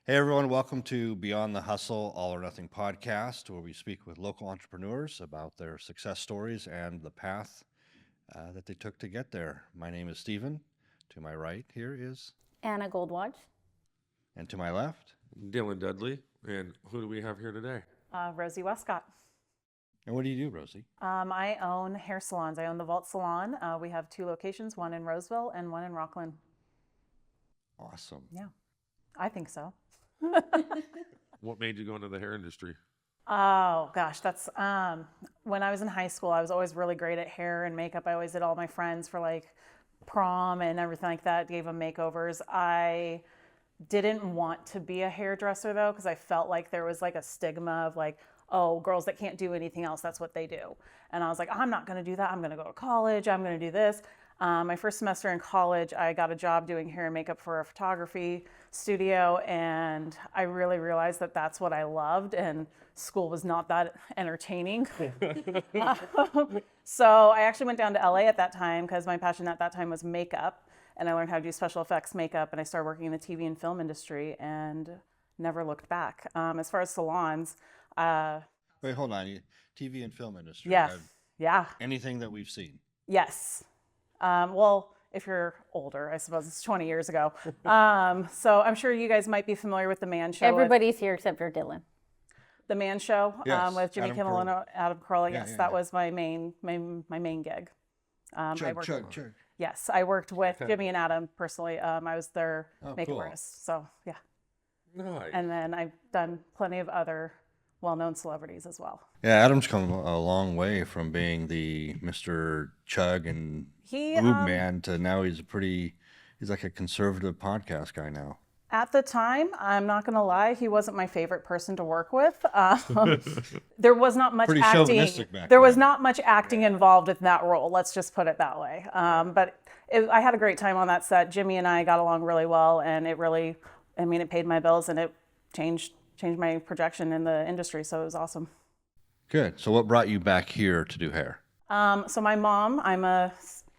Hey everyone, welcome to Beyond the Hustle All or Nothing podcast, where we speak with local entrepreneurs about their success stories and the path that they took to get there. My name is Steven. To my right here is, Anna Goldwatch. and to my left. Dylan Dudley. And who do we have here today? Rosie Wescott. And what do you do, Rosie? I own hair salons. I own the Vault Salon. We have 2 locations, one in Roseville and one in Rockland. Awesome. Yeah, I think so. What made you go into the hair industry? Oh gosh, that's when I was in high school, I was always really great at hair and makeup. I always did all my friends for like prom and everything like that, gave them makeovers. I didn't want to be a hairdresser though, because I felt like there was like a stigma of like, oh, girls that can't do anything else, that's what they do. And I was like, I'm not going to do that. I'm going to go to college. I'm going to do this. My first semester in college, I got a job doing hair and makeup for a photography studio, and I really realized that that's what I loved, and school was not that entertaining. So I actually went down to LA at that time because my passion at that time was makeup, and I learned how to do special effects makeup, and I started working in the TV and film industry and never looked back. As far as salons, Wait, hold on. TV and film industry. yes, yeah, Anything that we've seen. yes. Well, if you're older, I suppose it's 20 years ago. So I'm sure you guys might be familiar with The Man Show. Everybody's here except for Dylan. The Man Show Yes, with Jimmy Adam Kimmel Carolla. and Adam Carolla. Yeah, Yes, yeah, that yeah. was my main gig. I worked, Chug. yes, I worked with Jimmy and Adam personally. I was their Oh, makeup cool. artist. So yeah, Nice. and then I've done plenty of other well-known celebrities as well. Yeah, Adam's come a long way from being the Mr. Chug and He boob man to now he's like a conservative podcast guy now. At the time, I'm not going to lie, he wasn't my favorite person to work with. There was not much Pretty acting. chauvinistic back There was then. not much acting involved in that role. Let's just put it that way. But I had a great time on that set. Jimmy and I got along really well, and it really, it paid my bills, and it changed my projection in the industry. So it was awesome. Good. So what brought you back here to do hair? So my mom, I'm a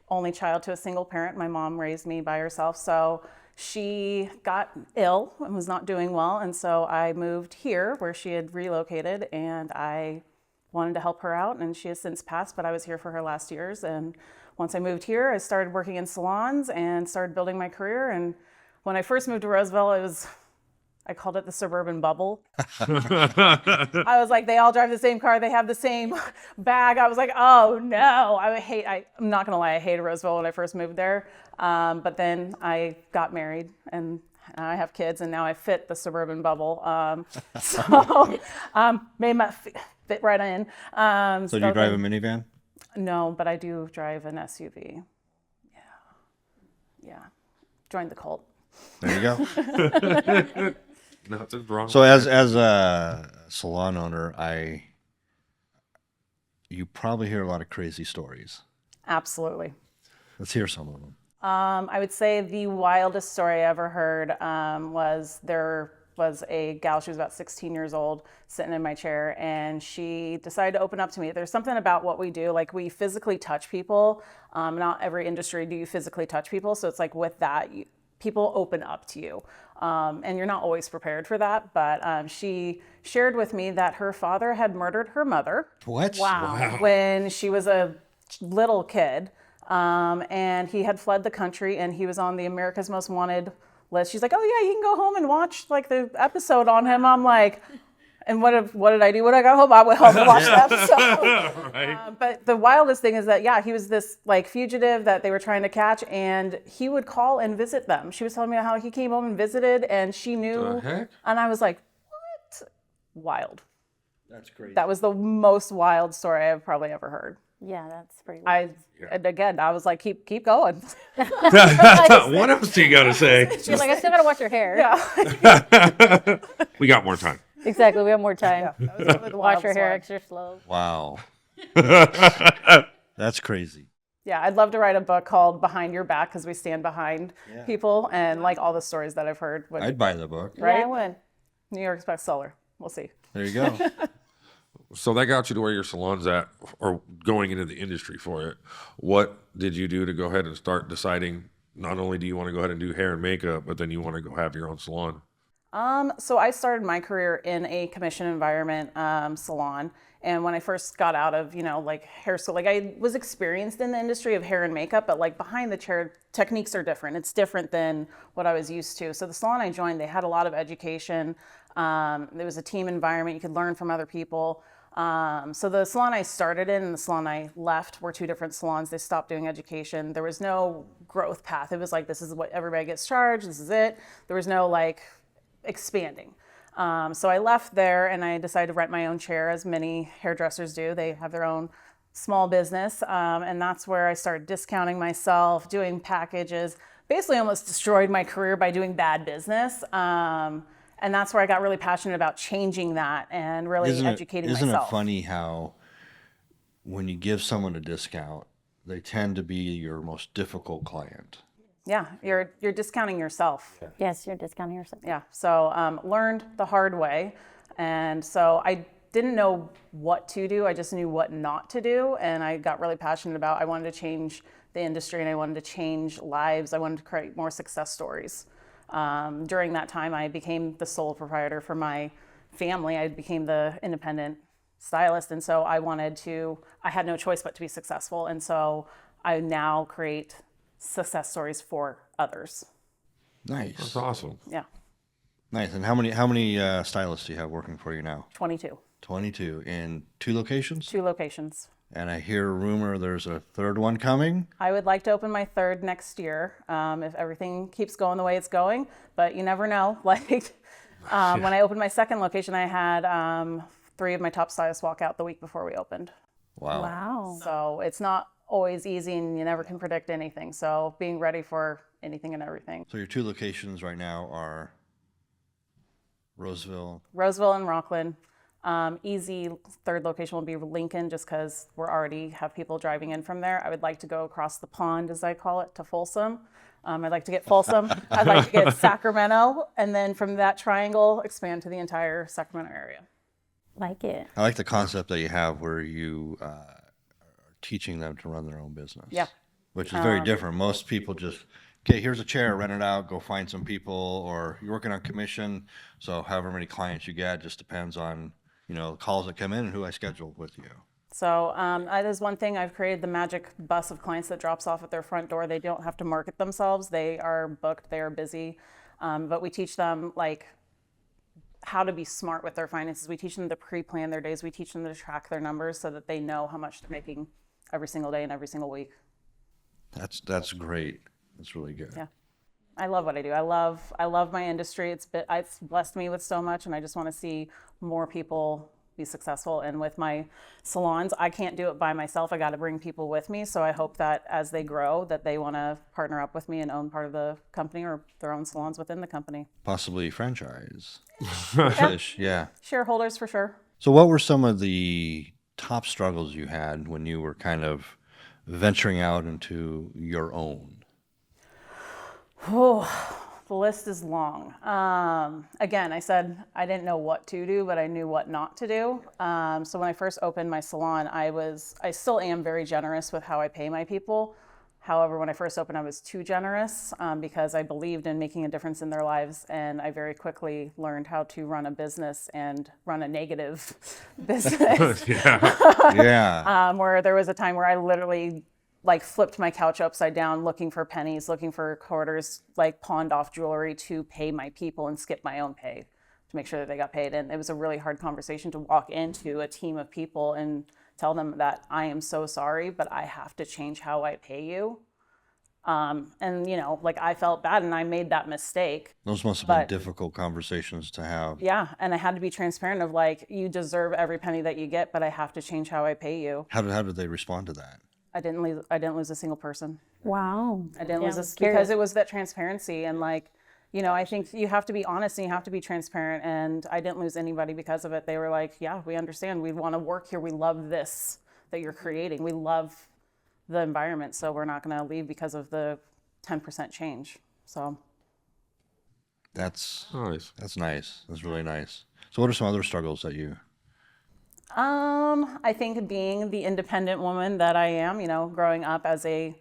only child to a single parent. My mom raised me by herself. So she got ill and was not doing well. And so I moved here where she had relocated, and I wanted to help her out. And she has since passed, but I was here for her last years. And once I moved here, I started working in salons and started building my career. And when I first moved to Roseville, I called it the suburban bubble. I was like, they all drive the same car. They have the same bag. I was like, oh no, I'm not gonna lie, I hated Roseville when I first moved there. But then I got married and I have kids, and now I fit the suburban bubble. Made my fit right in. So do you drive a minivan? No, but I do drive an SUV. Yeah. Joined the cult. There you go. Nothing wrong. So as a salon owner, you probably hear a lot of crazy stories. Absolutely. Let's hear some of them. I would say the wildest story I ever heard was there was a gal, she was about 16 years old, sitting in my chair, and she decided to open up to me. There's something about what we do, like we physically touch people. Not every industry do you physically touch people, so it's like with that, people open up to you. And you're not always prepared for that, but she shared with me that her father had murdered her mother. What? Wow. When she was a little kid. And he had fled the country, and he was on the America's Most Wanted list. She's like, oh yeah, you can go home and watch like the episode on him. I'm like, and what did I do when I got home? I went home and watched the episode. Right. But the wildest thing is that, yeah, he was this like fugitive that they were trying to catch, and he would call and visit them. She was telling me how he came home and visited, and she knew. The heck? And I was like, what? Wild. That's crazy. That was the most wild story I've probably ever heard. Yeah, that's pretty wild. And again, I was like, keep going. What else do you got to say? She's like, I still gotta wash your hair. Yeah. We got more time. Exactly, we have more time. That was really the Wash your wildest hair one. extra slow. Wow. That's crazy. Yeah, I'd love to write a book called Behind Your Back, because we stand behind people, and like all the stories that I've heard. I'd buy the book. Right? Yeah, I would. New York's bestseller. We'll see. There you go. So that got you to where your salon's at, or going into the industry for it. What did you do to go ahead and start deciding not only do you want to go ahead and do hair and makeup, but then you want to go have your own salon? So I started my career in a commission environment salon. And when I first got out of, like hair school, like I was experienced in the industry of hair and makeup, but like behind the chair, techniques are different. It's different than what I was used to. So the salon I joined, they had a lot of education. There was a team environment. You could learn from other people. So the salon I started in and the salon I left were two different salons. They stopped doing education. There was no growth path. It was like, this is what everybody gets charged. This is it. There was no like expanding. So I left there and I decided to rent my own chair, as many hairdressers do. They have their own small business. And that's where I started discounting myself, doing packages, basically almost destroyed my career by doing bad business. And that's where I got really passionate about changing that and really educating myself. Isn't it funny how when you give someone a discount, they tend to be your most difficult client? Yeah, you're discounting yourself. Yes, you're discounting yourself. Yeah, so learned the hard way. And so I didn't know what to do. I just knew what not to do. And I got really passionate about, I wanted to change the industry and I wanted to change lives. I wanted to create more success stories. During that time, I became the sole proprietor for my family. I became the independent stylist. And so I had no choice but to be successful. And so I now create success stories for others. Nice. That's awesome. Yeah. Nice. And how many stylists do you have working for you now? 22. 22 in 2 locations? 2 locations. And I hear a rumor there's a third one coming. I would like to open my third next year if everything keeps going the way it's going, but you never know. Like when I opened my second location, I had 3 of my top stylists walk out the week before we opened. Wow. Wow. So it's not always easy and you never can predict anything. So being ready for anything and everything. So your 2 locations right now are Roseville. Roseville and Rockland. Easy third location will be Lincoln, just because we already have people driving in from there. I would like to go across the pond, as I call it, to Folsom. I'd like to get Folsom. I'd like to get Sacramento, and then from that triangle, expand to the entire Sacramento area. Like it. I like the concept that you have where you are teaching them to run their own business. Yeah. Which is very different. Most people just, okay, here's a chair, rent it out, go find some people, or you're working on commission. So however many clients you get just depends on, the calls that come in and who I schedule with you. So that is one thing. I've created the magic bus of clients that drops off at their front door. They don't have to market themselves. They are booked. They are busy. But we teach them like how to be smart with their finances. We teach them to pre-plan their days. We teach them to track their numbers so that they know how much they're making every single day and every single week. That's great. That's really good. Yeah. I love what I do. I love my industry. It's blessed me with so much, and I just want to see more people be successful. And with my salons, I can't do it by myself. I got to bring people with me. So I hope that as they grow, that they want to partner up with me and own part of the company or their own salons within the company. Possibly franchise. Yeah. Shareholders for sure. So what were some of the top struggles you had when you were kind of venturing out into your own? Oh, the list is long. Again, I said I didn't know what to do, but I knew what not to do. So when I first opened my salon, I still am very generous with how I pay my people. However, when I first opened, I was too generous because I believed in making a difference in their lives. And I very quickly learned how to run a business and run a negative business. Yeah. Where there was a time where I literally flipped my couch upside down, looking for pennies, looking for quarters, pawned off jewelry to pay my people and skip my own pay to make sure that they got paid. And it was a really hard conversation to walk into a team of people and tell them that I am so sorry, but I have to change how I pay you. And I felt bad and I made that mistake. Those must have been difficult conversations to have. Yeah. And I had to be transparent of you deserve every penny that you get, but I have to change how I pay you. How did they respond to that? I didn't lose a single person. Wow. I didn't lose because it was that transparency and I think you have to be honest and you have to be transparent, and I didn't lose anybody because of it. They were like, yeah, we understand. We want to work here. We love this that you're creating. We love the environment. So we're not going to leave because of the 10% change. So that's Nice. That's nice. That's really nice. So what are some other struggles that you? I think being the independent woman that I am, growing up as a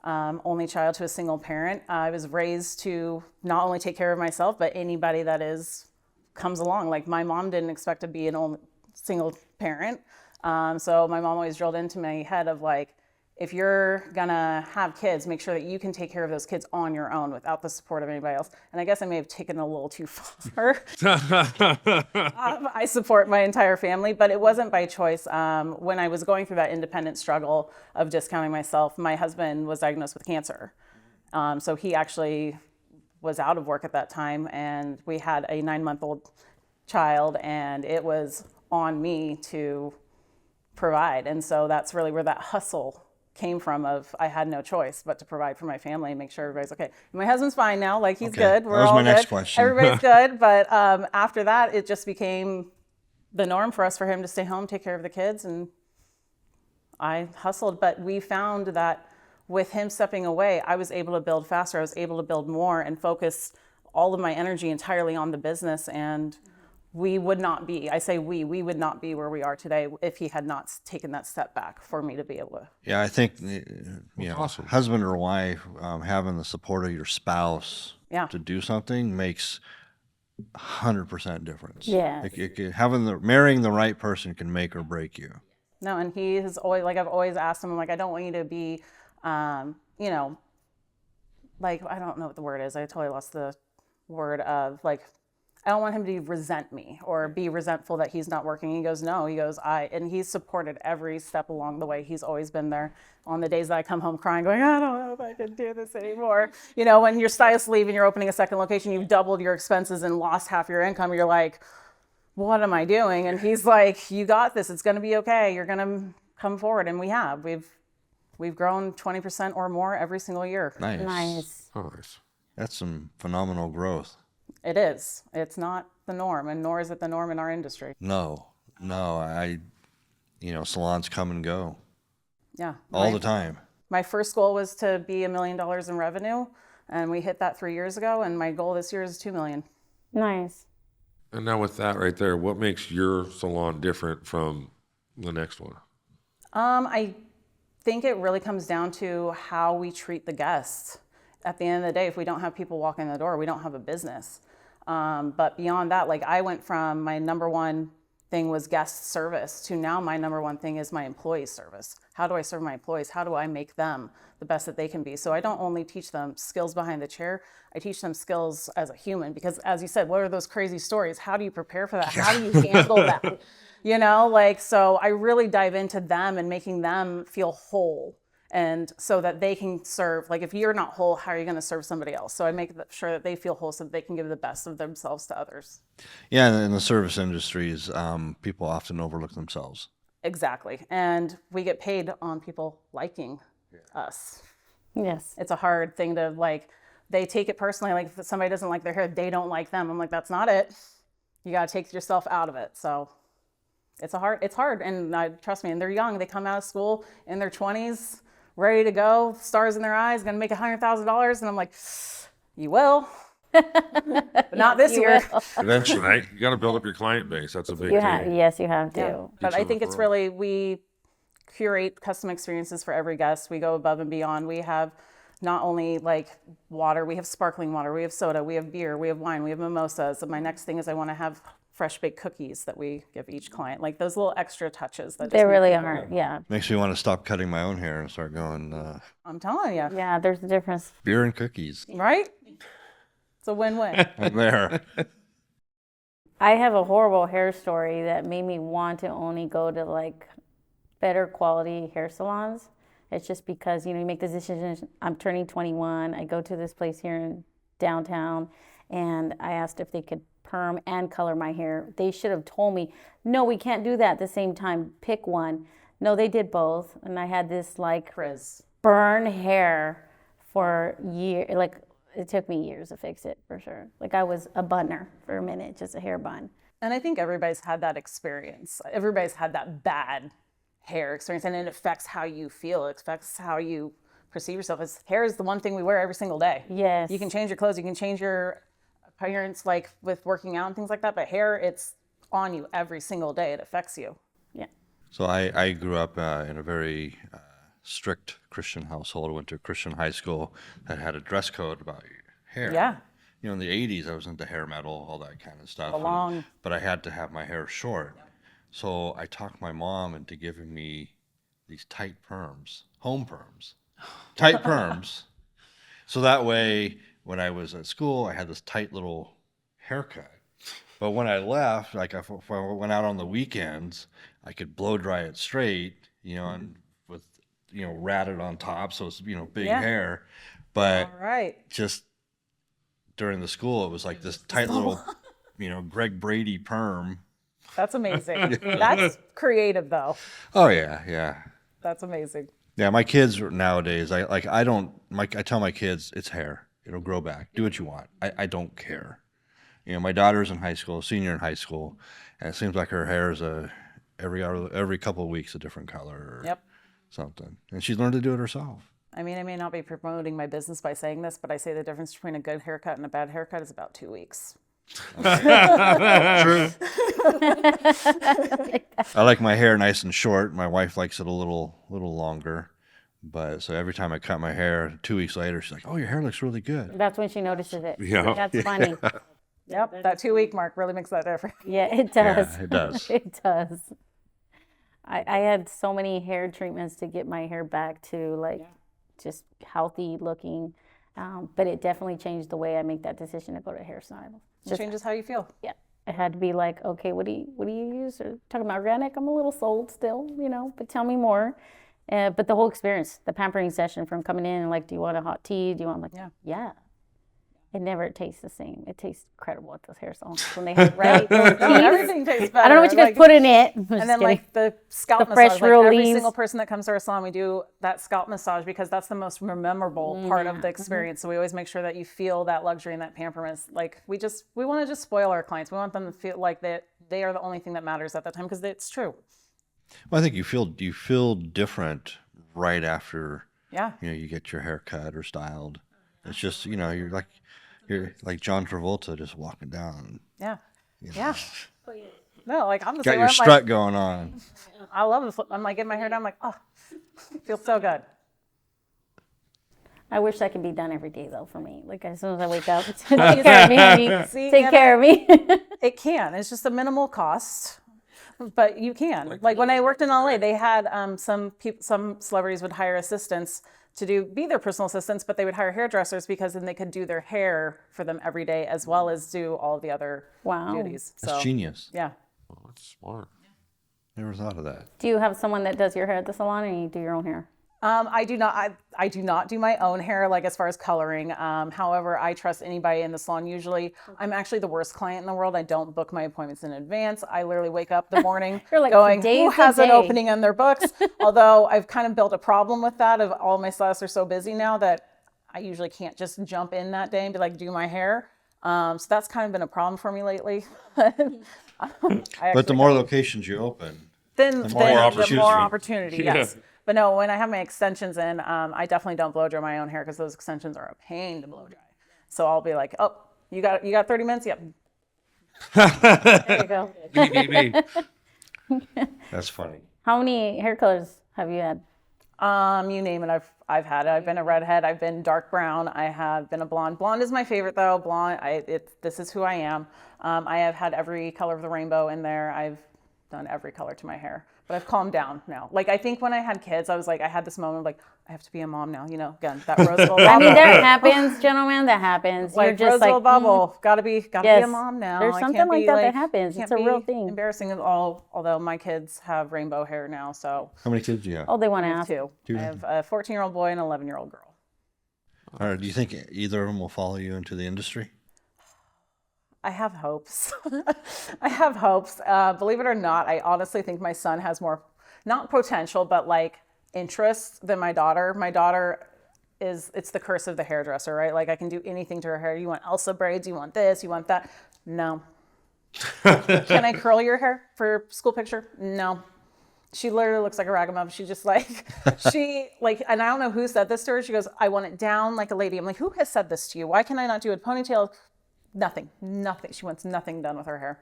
only child to a single parent. I was raised to not only take care of myself, but anybody that comes along. Like my mom didn't expect to be an only single parent. So my mom always drilled into my head of like, if you're gonna have kids, make sure that you can take care of those kids on your own without the support of anybody else. And I guess I may have taken it a little too far. I support my entire family, but it wasn't by choice. When I was going through that independent struggle of discounting myself, my husband was diagnosed with cancer. So he actually was out of work at that time, and we had a 9-month-old child, and it was on me to provide. And so that's really where that hustle came from of I had no choice but to provide for my family and make sure everybody's okay. My husband's fine now, like he's good. That was my next question. Everybody's good. But after that, it just became the norm for him to stay home, take care of the kids, and I hustled. But we found that with him stepping away, I was able to build faster. I was able to build more and focus all of my energy entirely on the business. And we would not be, I say we would not be where we are today if he had not taken that step back for me to be able to. Yeah, I think awesome. husband or wife having the support of your spouse Yeah. to do something makes 100% difference. Yes. Marrying the right person can make or break you. No, and he has always, like I've always asked him, I'm like, I don't want you to be, like, I don't know what the word is. I totally lost the word of like, I don't want him to resent me or be resentful that he's not working. He goes, no, and he's supported every step along the way. He's always been there on the days that I come home crying, going, I don't know if I can do this anymore. When your stylist leave and you're opening a second location, you've doubled your expenses and lost half your income. You're like, what am I doing? And he's like, you got this. It's going to be okay. You're going to come forward. And we have. We've grown 20% or more every single year. Nice. Nice. Oh, nice. That's some phenomenal growth. It is. It's not the norm, and nor is it the norm in our industry. No, salons come and go Yeah. all the time. My first goal was to be $1 million in revenue, and we hit that 3 years ago, and my goal this year is $2 million. Nice. And now with that right there, what makes your salon different from the next one? I think it really comes down to how we treat the guests. At the end of the day, if we don't have people walking in the door, we don't have a business. But beyond that, like I went from my number one thing was guest service to now my number one thing is my employee service. How do I serve my employees? How do I make them the best that they can be? So I don't only teach them skills behind the chair, I teach them skills as a human, because as you said, what are those crazy stories? How do you prepare for that? How do you handle that? So I really dive into them and making them feel whole. And so that they can serve, like if you're not whole, how are you going to serve somebody else? So I make sure that they feel whole so that they can give the best of themselves to others. Yeah, in the service industries, people often overlook themselves. Exactly. And we get paid on people liking us. Yes. It's a hard thing to they take it personally. Like if somebody doesn't like their hair, they don't like them. I'm like, that's not it. You got to take yourself out of it. So it's hard. And trust me, and they're young. They come out of school in their 20s, ready to go, stars in their eyes, going to make $100,000. And I'm like, you will, but not this year. Eventually, right? You got to build up your client base. That's a big thing. Yes, you have to. Yeah. But I think it's really, we curate custom experiences for every guest. We go above and beyond. We have not only like water, we have sparkling water, we have soda, we have beer, we have wine, we have mimosas. And my next thing is I want to have fresh baked cookies that we give each client, like those little extra touches that They really are. Yeah. Makes me want to stop cutting my own hair and start going I'm telling you, Yeah, there's a difference. beer and cookies. right? It's a win-win. I'm there. I have a horrible hair story that made me want to only go to like better quality hair salons. It's just because, you make the decision, I'm turning 21, I go to this place here in downtown, and I asked if they could perm and color my hair. They should have told me, no, we can't do that at the same time, pick one. No, they did both, and I had this like Frizz. burn hair for years. Like it took me years to fix it, for sure. Like I was a bunner for a minute, just a hair bun. And I think everybody's had that experience. Everybody's had that bad hair experience, and it affects how you feel. It affects how you perceive yourself. Hair is the one thing we wear every single day. Yes. You can change your clothes, you can change your appearance, like with working out and things like that, but hair, it's on you every single day. It affects you. Yeah. So I grew up in a very strict Christian household. I went to a Christian high school that had a dress code about hair. Yeah. You know, in the 80s, I was into hair metal, all that kind of stuff. Long. But I had to have my hair short. So I talked my mom into giving me these tight perms, home perms, tight perms. So that way, when I was at school, I had this tight little haircut. But when I left, like if I went out on the weekends, I could blow dry it straight, and with, ratted on top. So it's, big Yeah. hair. But All right. just during the school, it was like this tight little, Greg Brady perm. That's amazing. That's creative, though. Oh yeah, yeah, That's amazing. yeah. My kids nowadays, I tell my kids it's hair. It'll grow back. Do what you want. I don't care. My daughter's in high school, senior in high school, and it seems like her hair is every couple of weeks a different color or Yep. something, and she's learned to do it herself. I mean, I may not be promoting my business by saying this, but I say the difference between a good haircut and a bad haircut is about 2 weeks. True. I like my hair nice and short. My wife likes it a little longer. But so every time I cut my hair, 2 weeks later, she's like, "Oh, your hair looks really good." That's when she notices it. Yeah. That's funny. Yep, that 2 week mark really makes that difference. Yeah, it does. Yeah, it does. It does. I had so many hair treatments to get my hair back to like just healthy looking. But it definitely changed the way I make that decision to go to a hairstyle. It changes how you feel. Yeah. It had to be like, okay, what do you use? Or talking about organic, I'm a little sold still, but tell me more. But the whole experience, the pampering session from coming in and like, do you want a hot tea? Do you want yeah. It never tastes the same. It tastes incredible at those hair salons when they have right. Everything tastes better. I don't know what you guys put in it. I'm just And then kidding. like the scalp The massage, fresh like real every leaves. single person that comes to our salon, we do that scalp massage because that's the most memorable part of the experience. So we always make sure that you feel that luxury and that pamperment. Like we want to just spoil our clients. We want them to feel like that they are the only thing that matters at that time because it's true. Well, I think you feel different right after Yeah. you get your hair cut or styled. It's just you're like John Travolta just walking down. Yeah. Yeah. No, like I'm the Got same your way. strut going on. I love it. I'm like getting my hair done. I'm like, oh, it feels so good. I wish that could be done every day though for me. Like as soon as I wake up, take care of me, honey. See, Take care of me. It can. It's just a minimal cost, but you can. Like when I worked in LA, they had some celebrities would hire assistants to be their personal assistants, but they would hire hairdressers because then they could do their hair for them every day as well as do all the other Wow. duties. So That's genius. yeah. Oh, that's smart. Never thought of that. Do you have someone that does your hair at the salon, or you do your own hair? I do not. I do not do my own hair, like as far as coloring. However, I trust anybody in the salon. Usually, I'm actually the worst client in the world. I don't book my appointments in advance. I literally wake up the morning You're like, going, "Today's who the has an day." opening on their books? Although I've kind of built a problem with that. Of all my stylists are so busy now that I usually can't just jump in that day and be like, do my hair. So that's kind of been a problem for me lately. But the more locations you open, Then more the opportunity. more opportunity, Yeah. yes. But no, when I have my extensions in, I definitely don't blow dry my own hair because those extensions are a pain to blow dry. So I'll be like, oh, you got 30 minutes? Yep. There you go. Me. that's funny. How many hair colors have you had? You name it, I've had it. I've been a redhead. I've been dark brown. I have been a blonde. Blonde is my favorite though. Blonde, this is who I am. I have had every color of the rainbow in there. I've done every color to my hair, but I've calmed down now. Like I think when I had kids, I was like, I had this moment of like, I have to be a mom now. Again, that Roseville bubble. I mean, that happens, gentlemen. That happens. You're Like just Roseville like, bubble. Gotta be a Yes. mom now. There's I something can't like be, that that happens. It's can't a real be thing. Embarrassing at all. Although my kids have rainbow hair now, so How many kids do you have? Oh, they want to I have ask. two. I have a 14-year-old boy and an 11-year-old girl. Or do you think either of them will follow you into the industry? I have hopes. I have hopes. Believe it or not, I honestly think my son has more, not potential, but like interest than my daughter. My daughter it's the curse of the hairdresser, right? Like I can do anything to her hair. You want Elsa braids, you want this, you want that. No. Can I curl your hair for school picture? No. She literally looks like a ragamuffin. She just like, and I don't know who said this to her. She goes, I want it down like a lady. I'm like, who has said this to you? Why can I not do a ponytail? Nothing. She wants nothing done with her hair.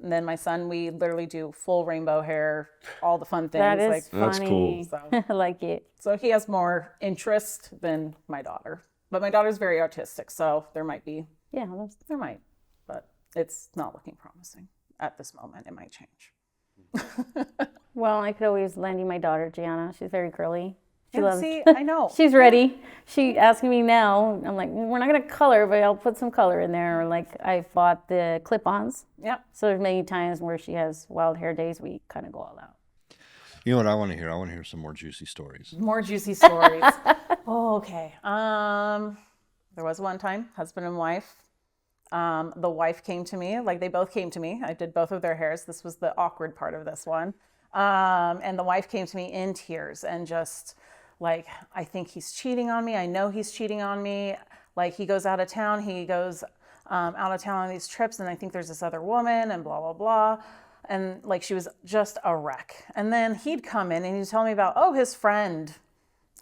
And then my son, we literally do full rainbow hair, all the fun things. That is like, That's cool. funny. I like it. so he has more interest than my daughter. But my daughter's very artistic, so there might, but it's not looking promising at this moment. It might change. Well, I could always lend you my daughter, Gianna. She's very girly. She loves. See, I know. She's ready. She asking me now. I'm like, we're not gonna color, but I'll put some color in there. Or like I bought the clip-ons. Yep. So there's many times where she has wild hair days. We kind of go all out. You know what I want to hear? I want to hear some more juicy stories. More juicy stories. Oh, okay. There was one time, husband and wife. The wife came to me, like they both came to me. I did both of their hairs. This was the awkward part of this one. And the wife came to me in tears and just like, I think he's cheating on me. I know he's cheating on me. Like he goes out of town. He goes out of town on these trips, and I think there's this other woman and blah, blah, blah. And like she was just a wreck. And then he'd come in and he'd tell me about, oh, his friend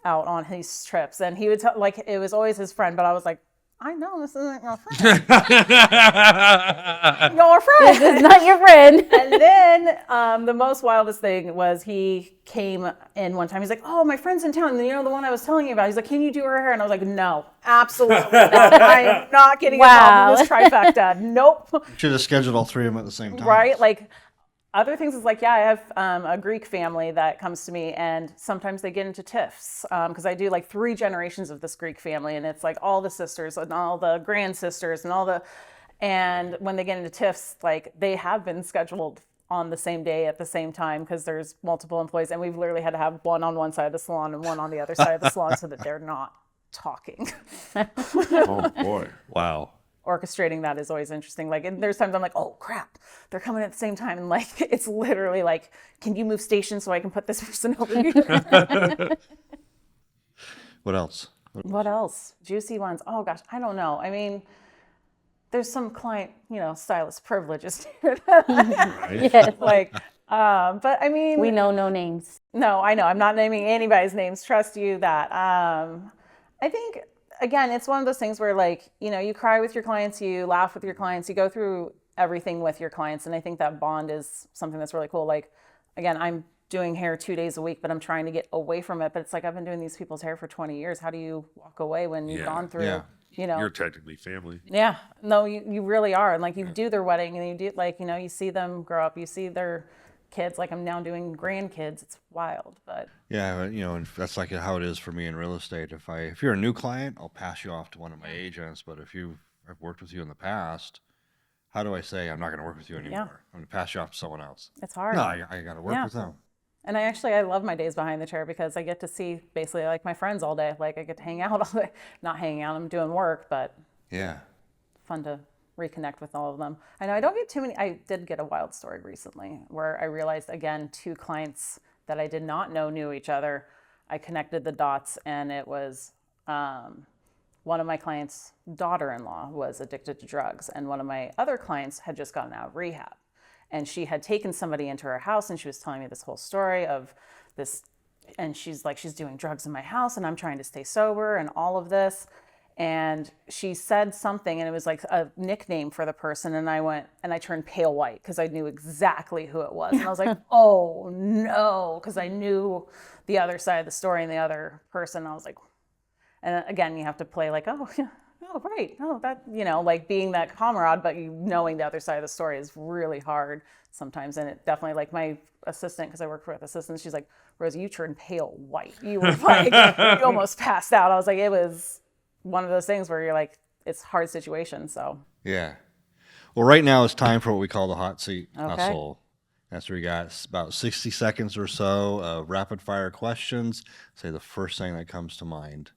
out on his trips. And he would tell, like, it was always his friend, but I was like, I know this isn't your friend. Your friend. This is not your friend. And then the most wildest thing was he came in one time. He's like, oh, my friend's in town. And you know, the one I was telling you about. He's like, can you do her hair? And I was like, no, absolutely not. I am not getting involved in this trifecta. Nope. Should have scheduled all three of them at the same time. Right? Like, other things is like, yeah, I have a Greek family that comes to me, and sometimes they get into tiffs because I do like 3 generations of this Greek family, and it's like all the sisters and all the grand sisters and when they get into tiffs, like they have been scheduled on the same day at the same time because there's multiple employees, and we've literally had to have one on one side of the salon and one on the other side of the salon so that they're not talking. Oh boy. Wow. Orchestrating that is always interesting. Like, and there's times I'm like, oh crap, they're coming at the same time. And like, it's literally like, can you move stations so I can put this person over here? What else? What else? Juicy ones. Oh gosh, I don't know. I mean, there's some client, stylist privileges here. Right? Yes. Like, but I mean, We know no names. no, I know. I'm not naming anybody's names. Trust you that. I think, again, it's one of those things where like, you cry with your clients, you laugh with your clients, you go through everything with your clients. And I think that bond is something that's really cool. Like, again, I'm doing hair 2 days a week, but I'm trying to get away from it. But it's like, I've been doing these people's hair for 20 years. How do you walk away when you've Yeah. gone through, Yeah. You're technically family. Yeah, no, you really are. And like you do their wedding and you do like, you see them grow up, you see their kids, like I'm now doing grandkids. It's wild, but Yeah, and that's like how it is for me in real estate. If you're a new client, I'll pass you off to one of my agents. But if I've worked with you in the past, how do I say I'm not going to work with you anymore? I'm going to pass you off to someone else. it's hard. No, I got to work Yeah. with them. And I love my days behind the chair because I get to see basically like my friends all day. Like I get to hang out all day, not hanging out, I'm doing work, but Yeah. fun to reconnect with all of them. I know I don't get too many. I did get a wild story recently where I realized, again, 2 clients that I did not know knew each other. I connected the dots, and it was one of my clients' daughter-in-law was addicted to drugs, and one of my other clients had just gotten out of rehab. And she had taken somebody into her house, and she was telling me this whole story of this. And she's like, she's doing drugs in my house, and I'm trying to stay sober, and all of this. And she said something, and it was like a nickname for the person. And I turned pale white because I knew exactly who it was. And I was like, oh no, because I knew the other side of the story and the other person. I was like, and again, you have to play like, oh, yeah, oh, right. Oh, that, like being that comrade, but knowing the other side of the story is really hard sometimes. And it definitely, like my assistant, because I work with assistants, she's like, Rosie, you turned pale white. You were like, you almost passed out. I was like, it was one of those things where you're like, it's a hard situation. So Yeah. Well, right now it's time for what we call the hot seat Okay. hustle. That's where we got about 60 seconds or so of rapid fire questions. Say the first thing that comes to mind.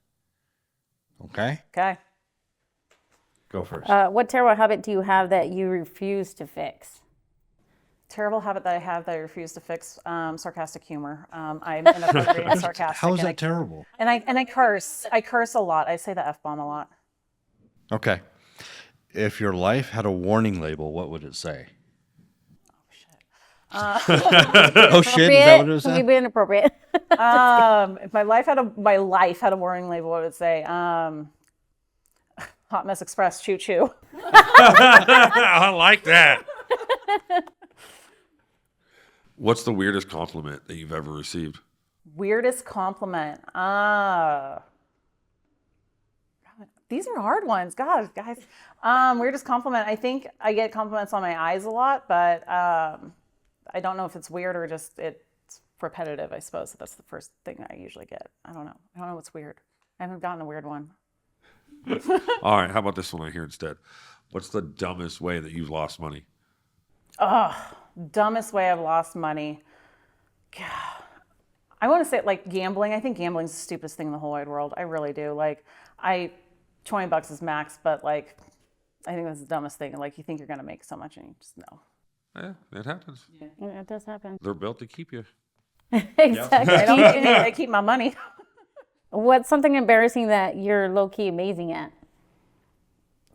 Okay? okay. Go first. What terrible habit do you have that you refuse to fix? Terrible habit that I have that I refuse to fix, sarcastic humor. I'm inappropriate and sarcastic. How is and that terrible? And I curse. I curse a lot. I say the F-bomb a lot. Okay. If your life had a warning label, what would it say? Oh, shit. Is that what it was? Maybe inappropriate. If my life had a warning label, what would it say? Hot Mess Express, choo choo. I like that. What's the weirdest compliment that you've ever received? Weirdest compliment. These are hard ones. God, guys. Weirdest compliment. I think I get compliments on my eyes a lot, but I don't know if it's weird or just it's repetitive, I suppose. That's the first thing I usually get. I don't know. I don't know what's weird. I haven't gotten a weird one. All right, how about this one right here instead? What's the dumbest way that you've lost money? Dumbest way I've lost money. God. I want to say like gambling. I think gambling's the stupidest thing in the whole wide world. I really do. Like, $20 is max, but like, I think that's the dumbest thing. Like, you think you're going to make so much and you just no. Yeah, that happens. Yeah, it does happen. They're built to keep you. Exactly. I don't keep me, I keep my money. What's something embarrassing that you're low-key amazing at?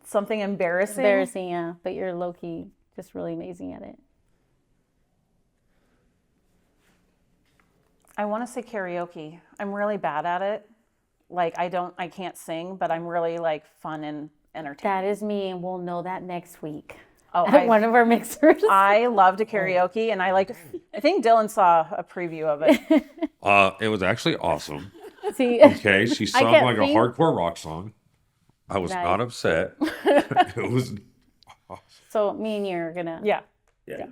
Something embarrassing. Embarrassing, yeah, but you're low-key just really amazing at it. I want to say karaoke. I'm really bad at it. Like, I can't sing, but I'm really like fun and entertaining. That is me, and we'll know that next week. Oh, At one of our mixers. I love to karaoke, and I think Dylan saw a preview of it. It was actually awesome. See, Okay, she sung can't like a sing. hardcore rock song. I was Nice. not upset. It was so me and you are gonna Yeah.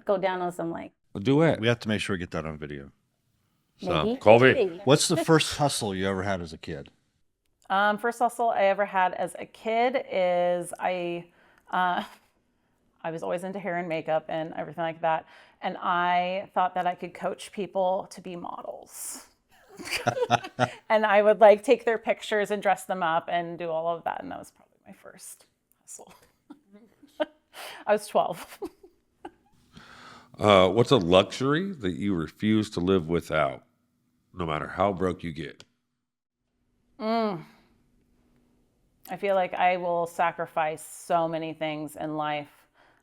go down on some like a duet. We have to make sure we get that on video. maybe. Colby. Maybe. What's the first hustle you ever had as a kid? First hustle I ever had as a kid is I was always into hair and makeup and everything like that. And I thought that I could coach people to be models. And I would like take their pictures and dress them up and do all of that. And that was probably my first hustle. I was 12. What's a luxury that you refuse to live without, no matter how broke you get? I feel like I will sacrifice so many things in life.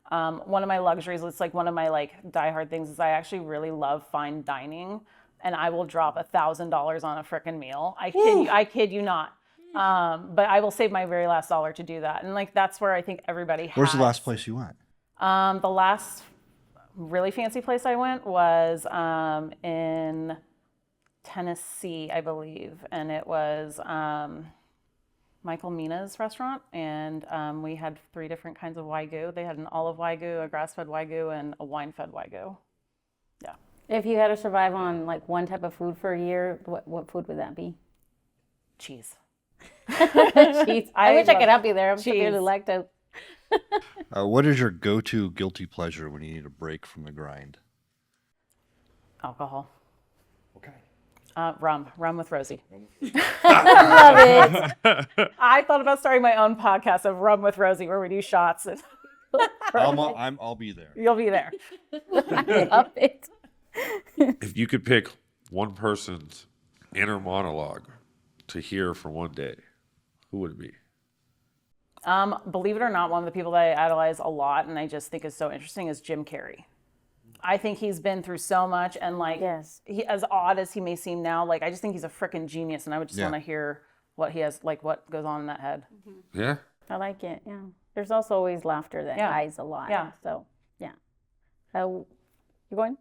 One of my luxuries, it's like one of my like diehard things is I actually really love fine dining, and I will drop $1,000 on a frickin' meal. I kid you not. But I will save my very last dollar to do that. And like, that's where I think everybody has. Where's the last place you went? The last really fancy place I went was in Tennessee, I believe. And it was Michael Mina's restaurant. And we had 3 different kinds of Wagyu. They had an olive Wagyu, a grass-fed Wagyu, and a wine-fed Wagyu. Yeah. If you had to survive on like one type of food for a year, what food would that be? Cheese. Cheese. I wish I love could help you there. I'm cheese. severely lactose. What is your go-to guilty pleasure when you need a break from the grind? Alcohol. Okay. Rum with Rosie. Love it. I thought about starting my own podcast of Rum with Rosie where we do shots. And I'll be there. you'll be there. I love it. If you could pick one person's inner monologue to hear for one day, who would it be? Believe it or not, one of the people that I idolize a lot and I just think is so interesting is Jim Carrey. I think he's been through so much, and like, Yes. he, as odd as he may seem now, like I just think he's a freaking genius, and I would just Yeah. want to hear what he has, like what goes on in that head. Yeah. I like it. Yeah. There's also always laughter that Yeah. hides a lot. Yeah. So yeah. You going?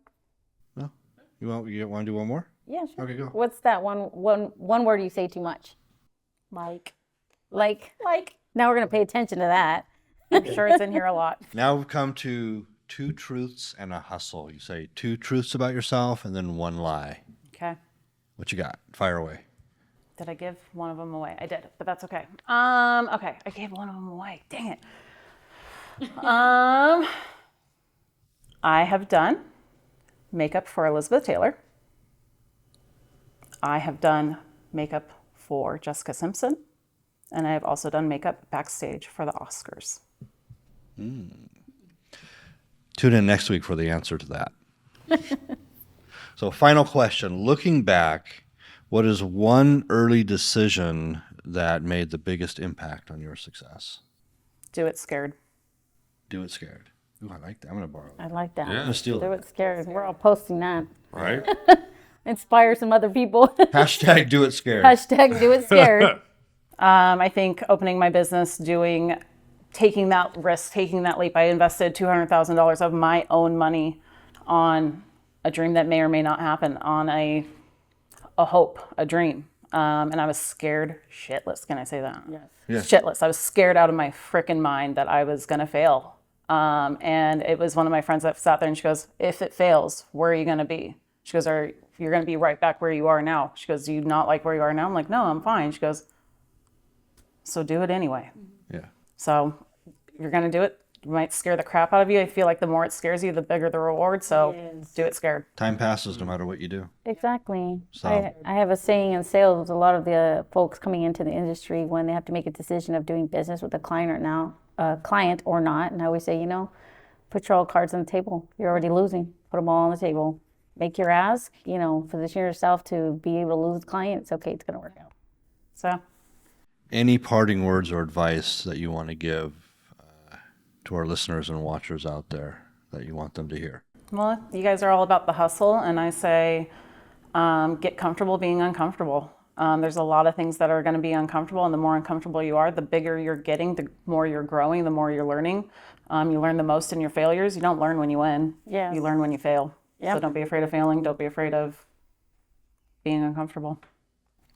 No? You want to do one more? Yeah. Sure. Okay, go. What's that one word you say too much? Like. Now we're gonna pay attention to that. I'm sure it's in here a lot. Now we've come to 2 truths and a hustle. You say 2 truths about yourself and then 1 lie. Okay. What you got? Fire away. Did I give one of them away? I did, but that's okay. Okay, I gave one of them away. Dang it. I have done makeup for Elizabeth Taylor. I have done makeup for Jessica Simpson. And I have also done makeup backstage for the Oscars. Tune in next week for the answer to that. So, final question. Looking back, what is one early decision that made the biggest impact on your success? Do it scared. Do it scared. Ooh, I like that. I'm going to borrow that. I like that. Yeah. I'm going to steal Do that. it scared. We're all posting that. Right? Inspire some other people. Hashtag do it scared. Hashtag do it scared. I think opening my business, doing taking that risk, taking that leap. I invested $200,000 of my own money on a dream that may or may not happen, on a hope, a dream. And I was scared shitless. Can I say that? Yes. Yeah. Shitless. I was scared out of my freaking mind that I was going to fail. And it was one of my friends that sat there and she goes, if it fails, where are you going to be? She goes, you're going to be right back where you are now. She goes, do you not like where you are now? I'm like, no, I'm fine. She goes, so do it anyway. Yeah. So you're going to do it. It might scare the crap out of you. I feel like the more it scares you, the bigger the reward. So do it scared. Time passes no matter what you do. Exactly. So- I have a saying in sales, a lot of the folks coming into the industry, when they have to make a decision of doing business with a client or not, and I always say, put your all cards on the table. You're already losing. Put them all on the table. Make your ask, position yourself to be able to lose the client. It's okay. It's going to work out. So Any parting words or advice that you want to give to our listeners and watchers out there that you want them to hear? well, you guys are all about the hustle, and I say get comfortable being uncomfortable. There's a lot of things that are going to be uncomfortable, and the more uncomfortable you are, the bigger you're getting, the more you're growing, the more you're learning. You learn the most in your failures. You don't learn when you win. Yes. You learn when you fail. Yep. So don't be afraid of failing. Don't be afraid of being uncomfortable.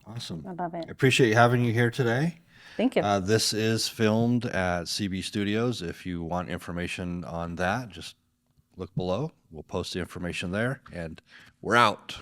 Awesome. I love it. I appreciate having you here today. Thank you. This is filmed at CB Studios. If you want information on that, just look below. We'll post the information there, and we're out.